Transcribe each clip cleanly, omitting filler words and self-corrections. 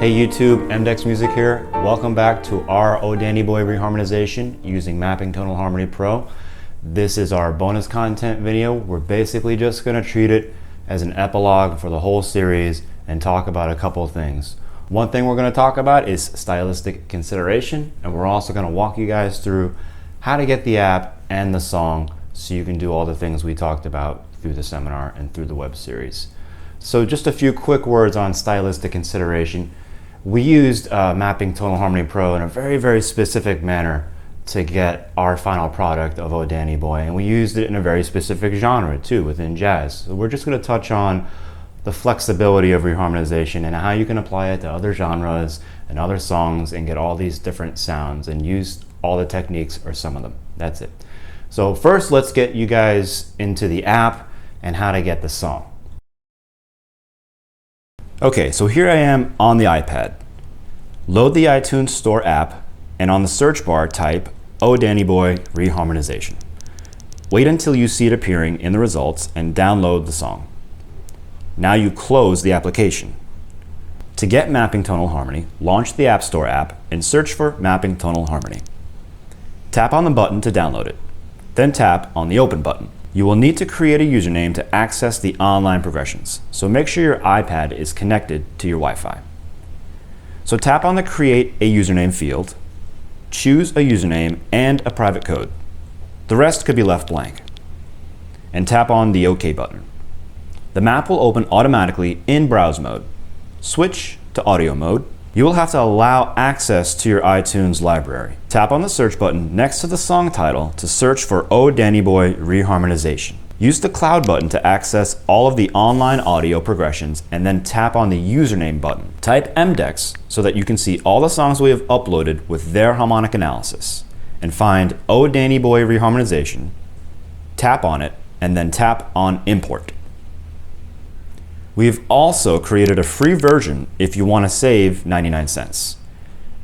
Hey YouTube, MDEX Music here. Welcome back to our Oh Danny Boy reharmonization using Mapping Tonal Harmony Pro. This is our bonus content video. We're basically just going to treat it as an epilogue for the whole series and talk about a couple of things. One thing we're going to talk about is stylistic consideration, and we're also going to walk you guys through how to get the app and the song so you can do all the things we talked about through the seminar and through the web series. So just a few quick words on stylistic consideration. We used Mapping Tonal Harmony Pro in a very specific manner to get our final product of Oh Danny Boy, and we used it in a very specific genre too, within jazz. So we're just going to touch on the flexibility of reharmonization and how you can apply it to other genres and other songs and get all these different sounds and use all the techniques or some of them. That's it. So first, let's get you guys into the app and how to get the song. Okay, so here I am on the iPad. Load the iTunes Store app, and on the search bar type Oh Danny Boy Reharmonization. Wait until you see it appearing in the results and download the song. Now you close the application. To get Mapping Tonal Harmony, launch the App Store app and search for Mapping Tonal Harmony. Tap on the button to download it, then tap on the Open button. You will need to create a username to access the online progressions, so make sure your iPad is connected to your Wi-Fi. So tap on the Create a Username field, choose a username and a private code. The rest could be left blank. And tap on the OK button. The map will open automatically in browse mode. Switch to audio mode. You will have to allow access to your iTunes library. Tap on the search button next to the song title to search for Oh Danny Boy Reharmonization. Use the cloud button to access all of the online audio progressions and then tap on the username button. Type MDEX so that you can see all the songs we have uploaded with their harmonic analysis. And find Oh Danny Boy Reharmonization, tap on it, and then tap on Import. We've also created a free version if you want to save 99 cents.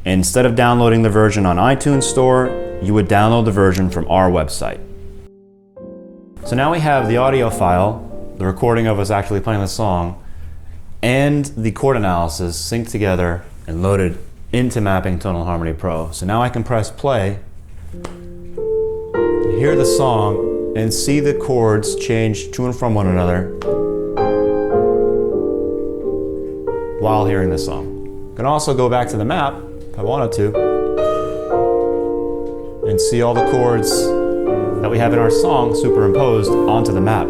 Instead of downloading the version on iTunes Store, you would download the version from our website. So now we have the audio file, the recording of us actually playing the song, and the chord analysis synced together and loaded into Mapping Tonal Harmony Pro. So now I can press play, hear the song, and see the chords change to and from one another while hearing the song. I can also go back to the map if I wanted to and see all the chords that we have in our song superimposed onto the map.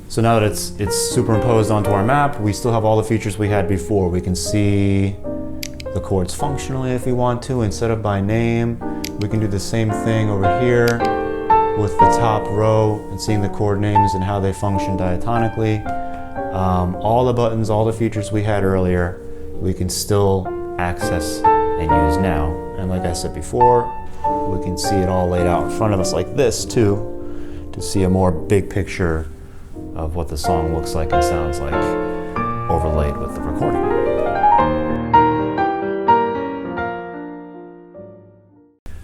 So now that it's superimposed onto our map, we still have all the features we had before. We can see the chords functionally if we want to, instead of by name. We can do the same thing over here with the top row and seeing the chord names and how they function diatonically. All the buttons, all the features we had earlier, we can still access and use now. And like I said before, we can see it all laid out in front of us like this too, to see a more big picture of what the song looks like and sounds like overlaid with the recording.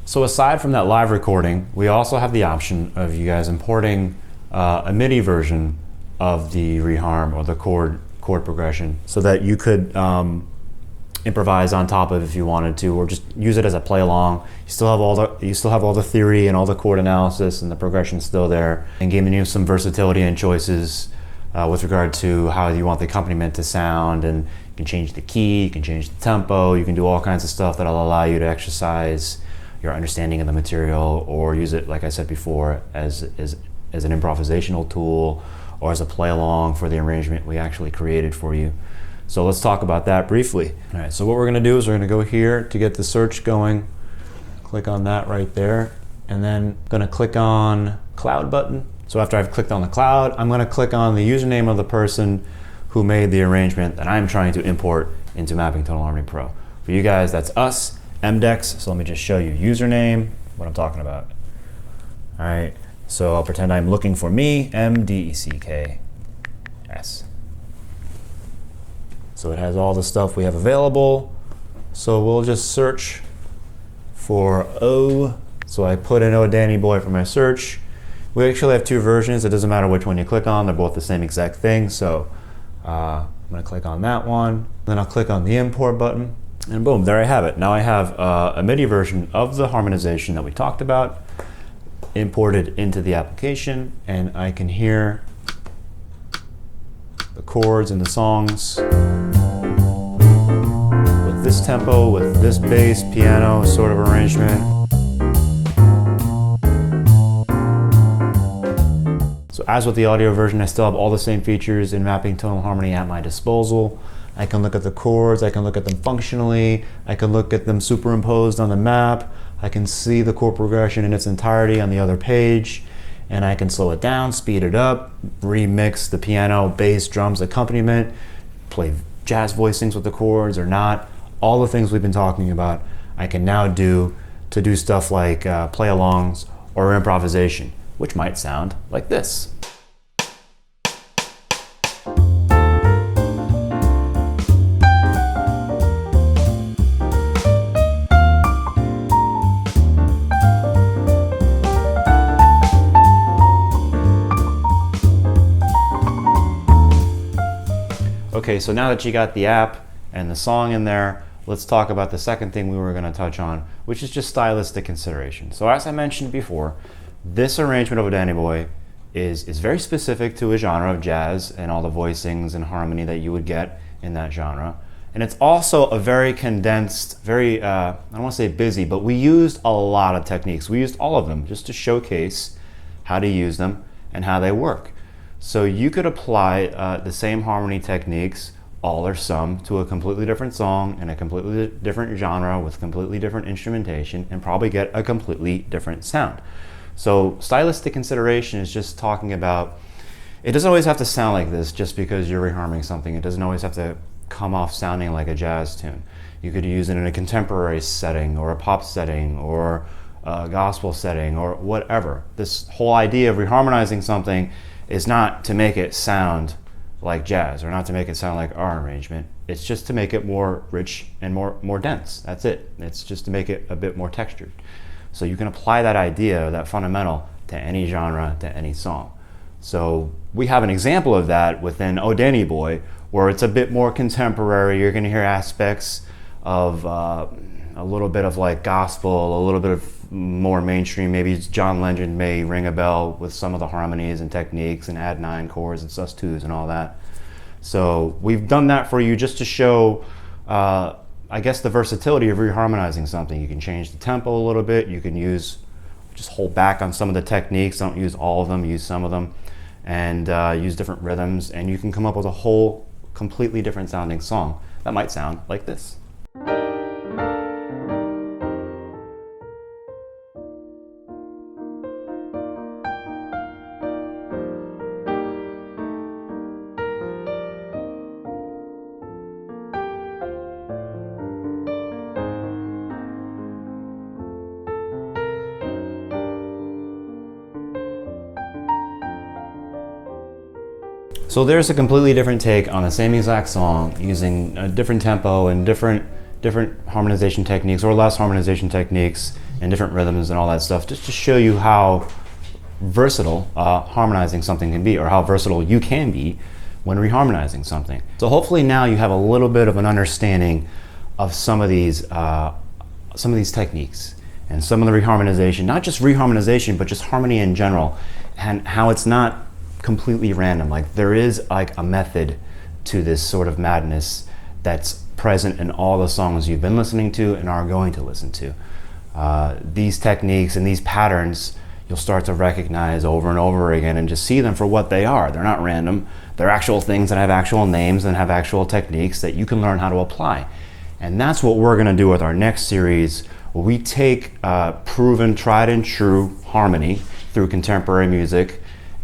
So aside from that live recording, we also have the option of you guys importing a MIDI version of the reharm or the chord progression so that you could improvise on top of if you wanted to, or just use it as a play along. You still have all the theory and all the chord analysis and the progression still there, and giving you some versatility and choices with regard to how you want the accompaniment to sound. And you can change the key, you can change the tempo, you can do all kinds of stuff that'll allow you to exercise your understanding of the material, or use it, like I said before, as an improvisational tool or as a play along for the arrangement we actually created for you. So let's talk about that briefly. All right, so what we're gonna do is we're gonna go here to get the search going, click on that right there, and then gonna click on cloud button. So after I've clicked on the cloud, I'm gonna click on the username of the person who made the arrangement that I'm trying to import into Mapping Tonal Harmony Pro. For you guys, that's us, MDEX, so let me just show you username, what I'm talking about. All right, so I'll pretend I'm looking for me, MDECKS. So it has all the stuff we have available. So we'll just search for O. So I put in O Danny Boy for my search. We actually have two versions. It doesn't matter which one you click on. They're both the same exact thing. So I'm going to click on that one. Then I'll click on the import button. And boom, there I have it. Now I have a MIDI version of the harmonization that we talked about imported into the application. And I can hear the chords and the songs with this tempo, with this bass, piano sort of arrangement. So as with the audio version, I still have all the same features in Mapping Tonal Harmony at my disposal. I can look at the chords, I can look at them functionally, I can look at them superimposed on the map, I can see the chord progression in its entirety on the other page, and I can slow it down, speed it up, remix the piano, bass, drums, accompaniment, play jazz voicings with the chords or not. All the things we've been talking about, I can now do to do stuff like play-alongs or improvisation, which might sound like this. Okay, so now that you got the app and the song in there, let's talk about the second thing we were going to touch on, which is just stylistic consideration. So as I mentioned before, this arrangement of a Danny Boy is very specific to a genre of jazz and all the voicings and harmony that you would get in that genre. And it's also a very condensed, very, I don't want to say busy, but we used a lot of techniques. We used all of them just to showcase how to use them and how they work. So you could apply the same harmony techniques, all or some, to a completely different song in a completely different genre with completely different instrumentation and probably get a completely different sound. So stylistic consideration is just talking about, it doesn't always have to sound like this just because you're reharming something. It doesn't always have to come off sounding like a jazz tune. You could use it in a contemporary setting or a pop setting or a gospel setting or whatever. This whole idea of reharmonizing something is not to make it sound like jazz or not to make it sound like our arrangement. It's just to make it more rich and more dense. That's it. It's just to make it a bit more textured. So you can apply that idea, that fundamental, to any genre, to any song. So we have an example of that within Oh Danny Boy, where it's a bit more contemporary. You're going to hear aspects of a little bit of like gospel, a little bit of more mainstream. Maybe John Legend may ring a bell with some of the harmonies and techniques and add 9 chords and sus2s and all that. So we've done that for you just to show, I guess, the versatility of reharmonizing something. You can change the tempo a little bit. You can just hold back on some of the techniques. Don't use all of them, use some of them, and use different rhythms. And you can come up with a whole completely different sounding song that might sound like this. So there's a completely different take on the same exact song using a different tempo and different harmonization techniques or less harmonization techniques and different rhythms and all that stuff, just to show you how versatile harmonizing something can be, or how versatile you can be when reharmonizing something. So hopefully now you have a little bit of an understanding of some of these techniques and some of the reharmonization, not just reharmonization, but just harmony in general, and how it's not completely random. Like, there is like a method to this sort of madness that's present in all the songs you've been listening to and are going to listen to. These techniques and these patterns you'll start to recognize over and over again and just see them for what they are. They're not random. They're actual things that have actual names and have actual techniques that you can learn how to apply. And that's what we're going to do with our next series, where we take proven, tried and true harmony through contemporary music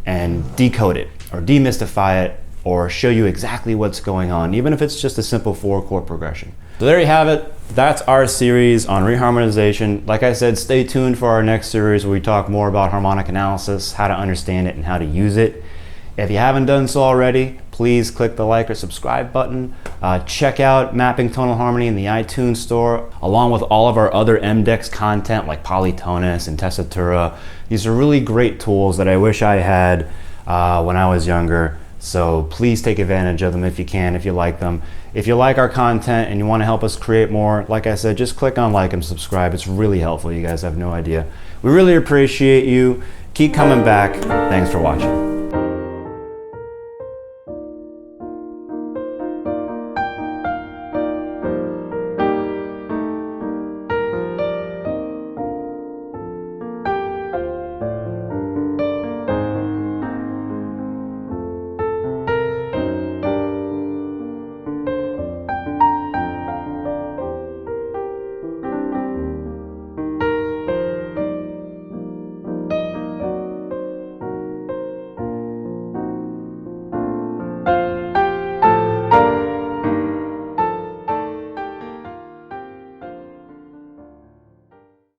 and decode it or demystify it or show you exactly what's going on, even if it's just a simple 4-chord progression. So there you have it. That's our series on reharmonization. Like I said, stay tuned for our next series where we talk more about harmonic analysis, how to understand it and how to use it. If you haven't done so already, please click the like or subscribe button. Check out Mapping Tonal Harmony in the iTunes store, along with all of our other MDEX content like Polytonus and Tessitura. These are really great tools that I wish I had when I was younger. So please take advantage of them if you can, if you like them. If you like our content and you want to help us create more, like I said, just click on like and subscribe. It's really helpful. You guys have no idea. We really appreciate you. Keep coming back. Thanks for watching.